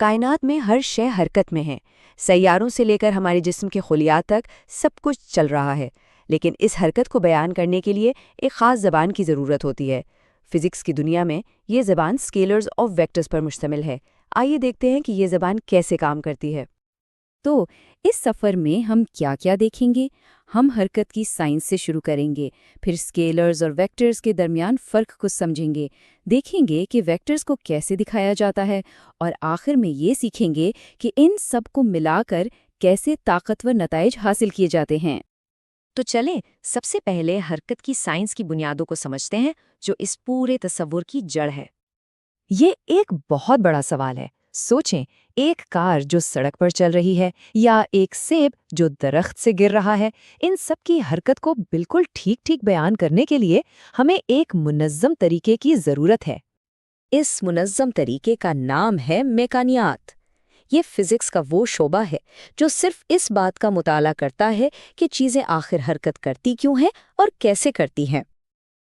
کائنات میں ہر شے حرکت میں ہے، سیاروں سے لے کر ہمارے جسم کے خلیات تک سب کچھ چل رہا ہے، لیکن اس حرکت کو بیان کرنے کے لیے ایک خاص زبان کی ضرورت ہوتی ہے۔ فزکس کی دنیا میں یہ زبان اسکیلرز اور ویکٹرز پر مشتمل ہے۔ آئیے دیکھتے ہیں کہ یہ زبان کیسے کام کرتی ہے۔ تو اس سفر میں ہم کیا کیا دیکھیں گے؟ ہم حرکت کی سائنس سے شروع کریں گے، پھر اسکیلرز اور ویکٹرز کے درمیان فرق کو سمجھیں گے، دیکھیں گے کہ ویکٹرز کو کیسے دکھایا جاتا ہے، اور آخر میں یہ سیکھیں گے کہ ان سب کو ملا کر کیسے طاقتور نتائج حاصل کیے جاتے ہیں۔ تو چلیں سب سے پہلے حرکت کی سائنس کی بنیادوں کو سمجھتے ہیں، جو اس پورے تصور کی جڑ ہے۔ یہ ایک بہت بڑا سوال ہے۔ سوچیں، ایک کار جو سڑک پر چل رہی ہے یا ایک سیب جو درخت سے گر رہا ہے، ان سب کی حرکت کو بالکل ٹھیک ٹھیک بیان کرنے کے لیے ہمیں ایک منظم طریقے کی ضرورت ہے۔ اس منظم طریقے کا نام ہے میکانیات۔ یہ فزکس کا وہ شعبہ ہے جو صرف اس بات کا مطالعہ کرتا ہے کہ چیزیں آخر حرکت کرتی کیوں ہیں اور کیسے کرتی ہیں۔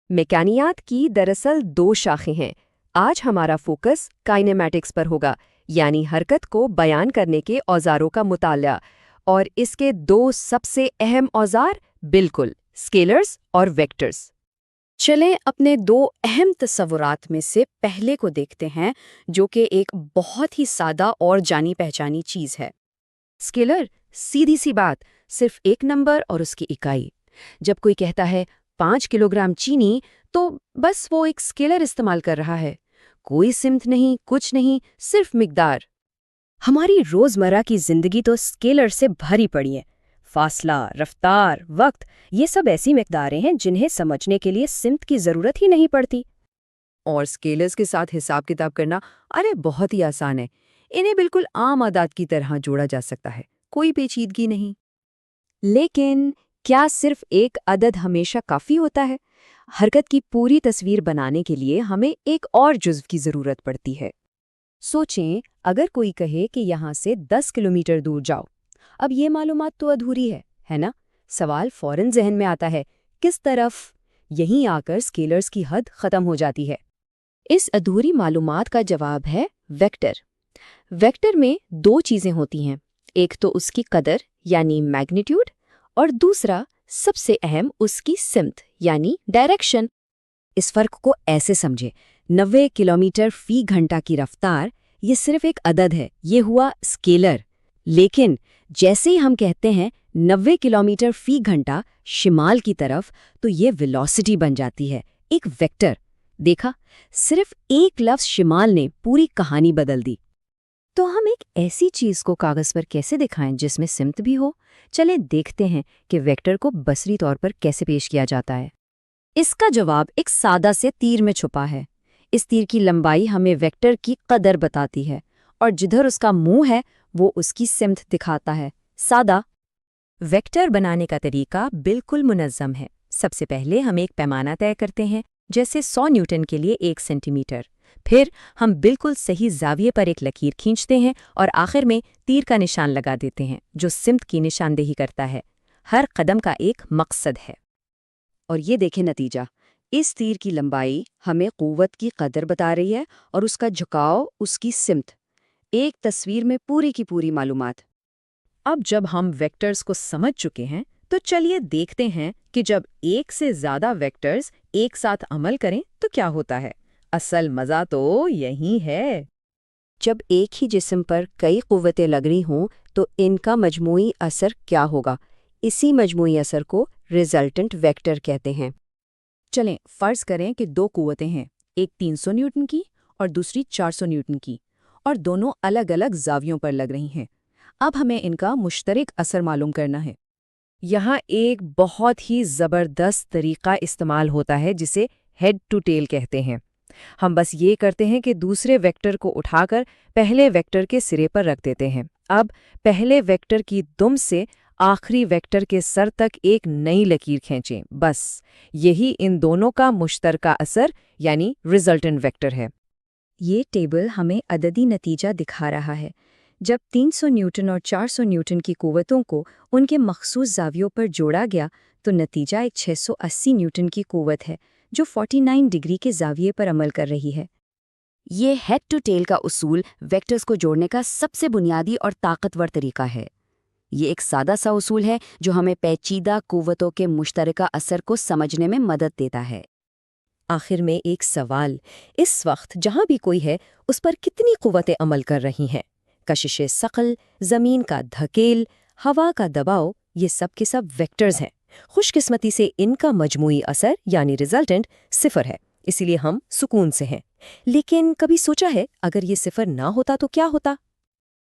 میکانیات کی دراصل دو شاخیں ہیں۔ آج ہمارا فوکس کائنیمیٹکس پر ہوگا، یعنی حرکت کو بیان کرنے کے اوزاروں کا مطالعہ، اور اس کے دو سب سے اہم اوزار بالکل اسکیلرز اور ویکٹرز۔ چلیں اپنے دو اہم تصورات میں سے پہلے کو دیکھتے ہیں، جو کہ ایک بہت ہی سادہ اور جانی پہچانی چیز ہے۔ اسکیلر، سیدھی سی بات، صرف ایک نمبر اور اس کی اکائی۔ جب کوئی کہتا ہے 5 کلوگرام چینی، تو بس وہ ایک اسکیلر استعمال کر رہا ہے۔ کوئی سمت نہیں، کچھ نہیں، صرف مقدار۔ ہماری روزمرہ کی زندگی تو اسکیلر سے بھری پڑی ہے۔ فاصلہ، رفتار، وقت، یہ سب ایسی مقداریں ہیں جنہیں سمجھنے کے لیے سمت کی ضرورت ہی نہیں پڑتی۔ اور اسکیلرز کے ساتھ حساب کتاب کرنا بہت ہی آسان ہے۔ انہیں بالکل عام اعداد کی طرح جوڑا جا سکتا ہے، کوئی پیچیدگی نہیں۔ لیکن کیا صرف ایک عدد ہمیشہ کافی ہوتا ہے؟ حرکت کی پوری تصویر بنانے کے لیے ہمیں ایک اور جزو کی ضرورت پڑتی ہے۔ سوچیں، اگر کوئی کہے کہ یہاں سے 10 کلومیٹر دور جاؤ، اب یہ معلومات تو ادھوری ہے نا؟ سوال فوراً ذہن میں آتا ہے، کس طرف؟ یہیں آ کر اسکیلرز کی حد ختم ہو جاتی ہے۔ اس ادھوری معلومات کا جواب ہے ویکٹر۔ ویکٹر میں دو چیزیں ہوتی ہیں، ایک تو اس کی قدر یعنی میگنیٹیوڈ، اور دوسرا سب سے اہم اس کی سمت یعنی ڈائریکشن۔ اس فرق کو ایسے سمجھے، 90 کلومیٹر فی گھنٹہ کی رفتار یہ صرف ایک عدد ہے، یہ ہوا اسکیلر۔ لیکن جیسے ہی ہم کہتے ہیں 90 کلومیٹر فی گھنٹہ شمال کی طرف، تو یہ ویلوسٹی بن جاتی ہے، ایک ویکٹر۔ دیکھا، صرف ایک لفظ شمال نے پوری کہانی بدل دی۔ تو ہم ایک ایسی چیز کو کاغذ پر کیسے دکھائیں جس میں سمت بھی ہو؟ چلیں دیکھتے ہیں کہ ویکٹر کو بصری طور پر کیسے پیش کیا جاتا ہے۔ اس کا جواب ایک سادہ سے تیر میں چھپا ہے۔ اس تیر کی لمبائی ہمیں ویکٹر کی قدر بتاتی ہے، اور جدھر اس کا منہ ہے وہ اس کی سمت دکھاتا ہے۔ سادہ ویکٹر بنانے کا طریقہ بالکل منظم ہے۔ سب سے پہلے ہم ایک پیمانہ طے کرتے ہیں، جیسے 100 نیوٹن کے لیے 1 سینٹی میٹر۔ پھر ہم بالکل صحیح زاویے پر ایک لکیر کھینچتے ہیں اور آخر میں تیر کا نشان لگا دیتے ہیں، جو سمت کی نشاندہی کرتا ہے۔ ہر قدم کا ایک مقصد ہے۔ اور یہ دیکھیں نتیجہ، اس تیر کی لمبائی ہمیں قوت کی قدر بتا رہی ہے، اور اس کا جھکاؤ اس کی سمت۔ ایک تصویر میں پوری کی پوری معلومات۔ اب جب ہم ویکٹرز کو سمجھ چکے ہیں، تو چلیے دیکھتے ہیں کہ جب ایک سے زیادہ ویکٹرز ایک ساتھ عمل کریں تو کیا ہوتا ہے۔ اصل مزہ تو یہی ہے۔ جب ایک ہی جسم پر کئی قوتیں لگ رہی ہوں تو ان کا مجموعی اثر کیا ہوگا؟ اسی مجموعی اثر کو ریزلٹنٹ ویکٹر کہتے ہیں۔ چلیں فرض کریں کہ دو قوتیں ہیں، ایک 300 نیوٹن کی اور دوسری 400 نیوٹن کی، اور دونوں الگ الگ زاویوں پر لگ رہی ہیں۔ اب ہمیں ان کا مشترک اثر معلوم کرنا ہے۔ یہاں ایک بہت ہی زبردست طریقہ استعمال ہوتا ہے جسے ہیڈ ٹو ٹیل کہتے ہیں۔ ہم بس یہ کرتے ہیں کہ دوسرے ویکٹر کو اٹھا کر پہلے ویکٹر کے سرے پر رکھ دیتے ہیں۔ اب پہلے ویکٹر کی دم سے آخری ویکٹر کے سر تک ایک نئی لکیر کھینچیں، بس یہی ان دونوں کا مشترکہ اثر یعنی ریزلٹنٹ ویکٹر ہے۔ یہ ٹیبل ہمیں عددی نتیجہ دکھا رہا ہے۔ جب 300 نیوٹن اور 400 نیوٹن کی قوتوں کو ان کے مخصوص زاویوں پر جوڑا گیا تو نتیجہ ایک 680 نیوٹن کی قوت ہے، جو 49 ڈگری کے زاویے پر عمل کر رہی ہے۔ یہ ہیڈ ٹو ٹیل کا اصول ویکٹرز کو جوڑنے کا سب سے بنیادی اور طاقتور طریقہ ہے۔ یہ ایک سادہ سا اصول ہے جو ہمیں پیچیدہ قوتوں کے مشترکہ اثر کو سمجھنے میں مدد دیتا ہے۔ آخر میں ایک سوال، اس وقت جہاں بھی کوئی ہے اس پر کتنی قوتیں عمل کر رہی ہیں؟ کشش ثقل، زمین کا دھکیل، ہوا کا دباؤ، یہ سب کے سب ویکٹرز ہیں۔ خوش قسمتی سے ان کا مجموعی اثر یعنی ریزلٹنٹ 0 ہے، اسی لیے ہم سکون سے ہیں۔ لیکن کبھی سوچا ہے اگر یہ 0 نہ ہوتا تو کیا ہوتا؟